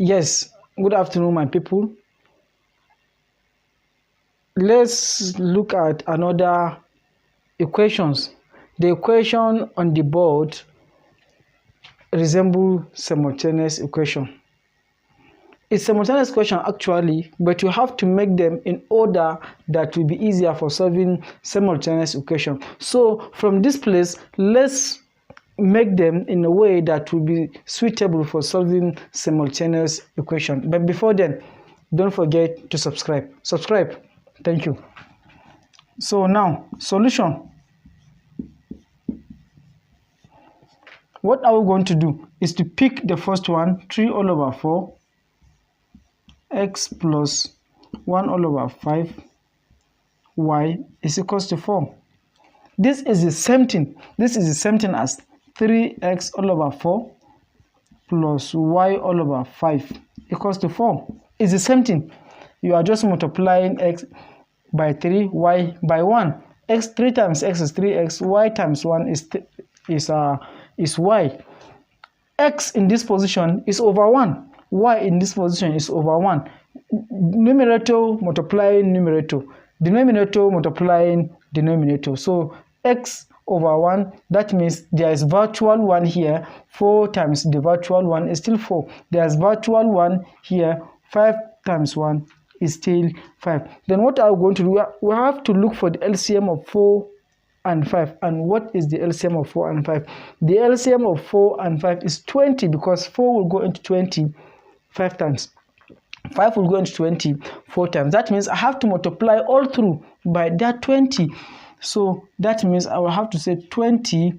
Yes, good afternoon, my people. Let's look at another equations. The equation on the board resemble simultaneous equation. It's simultaneous equation actually, but you have to make them in order that will be easier for solving simultaneous equation. So from this place, let's make them in a way that will be suitable for solving simultaneous equation. But before then, don't forget to subscribe. Thank you. So now, solution. What are we going to do is to pick the first one, 3 all over 4 x plus 1 all over 5 y is equals to 4. This is the same thing. This is the same thing as 3x all over 4 plus y all over 5 equals to 4. It's the same thing. You are just multiplying x by 3, y by 1. 3 times x is 3x, y times 1 is y. X in this position is over 1. Y in this position is over 1. Numerator multiplying numerator. Denominator multiplying denominator. So x over 1, that means there is virtual 1 here. 4 times the virtual 1 is still 4. There is virtual 1 here. 5 times 1 is still 5. Then what are we going to do? We have to look for the LCM of 4 and 5. And what is the LCM of 4 and 5? The LCM of 4 and 5 is 20 because 4 will go into 20 5 times. 5 will go into 20 4 times. That means I have to multiply all through by that 20. So that means I will have to say 20,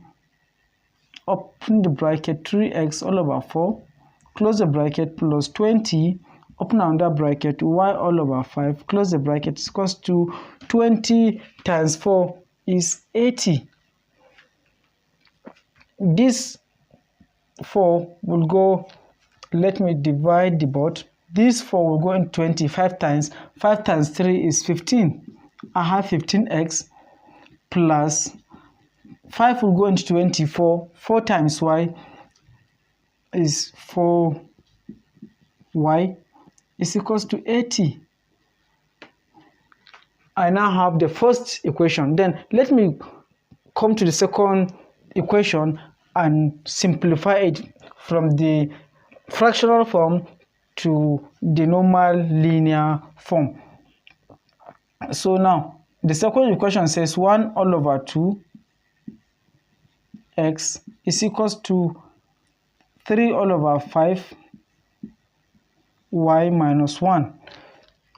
open the bracket, 3x all over 4, close the bracket, plus 20, open another bracket, y all over 5, close the bracket, is equals to 20 times 4 is 80. This 4 will go, let me divide the board. This 4 will go in 25 times. 5 times 3 is 15. I have 15x plus 5 will go into 24. 4 times y is 4y is equals to 80. I now have the first equation. Then let me come to the second equation and simplify it from the fractional form to the normal linear form. So now the second equation says 1 all over 2 x is equals to 3 all over 5 y minus 1.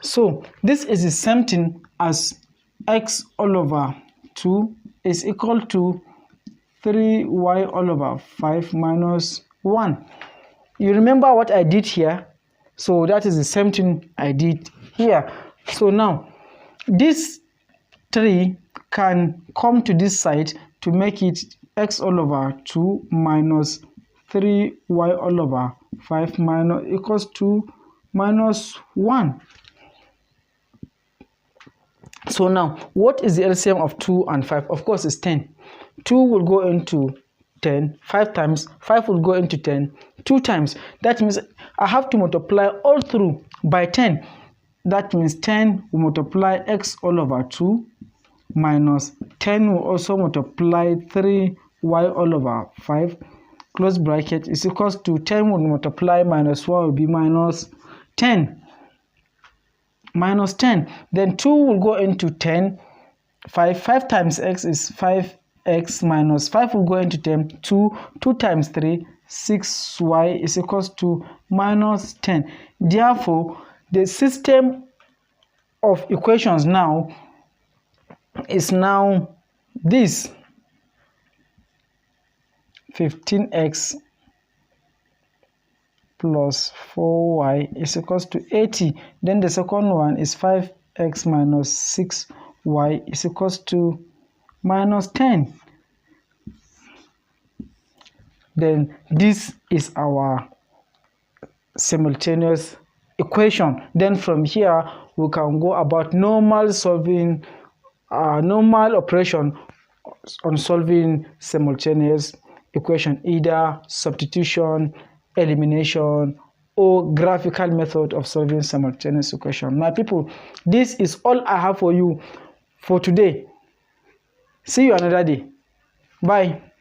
So this is the same thing as x all over 2 is equal to 3y all over 5 minus 1. You remember what I did here? So that is the same thing I did here. So now this 3 can come to this side to make it x all over 2 minus 3y all over 5 minus equals to minus 1. So now, what is the LCM of 2 and 5? Of course, it's 10. 2 will go into 10, 5 times, 5 will go into 10, 2 times. That means I have to multiply all through by 10. That means 10 will multiply x all over 2 minus 10 will also multiply 3y all over 5. Close bracket is equals to 10 will multiply minus 1 will be minus 10. Minus 10. Then 2 will go into 10. 5 times x is 5x minus 5 will go into 10. 2 times 3, 6y is equals to minus 10. Therefore, the system of equations now is now this 15x plus 4y is equals to 80. Then the second one is 5x minus 6y is equals to minus 10. Then this is our simultaneous equation. Then from here we can go about normal solving, normal operation on solving simultaneous equation, either substitution, elimination, or graphical method of solving simultaneous equation. My people, this is all I have for you for today. See you another day. Bye.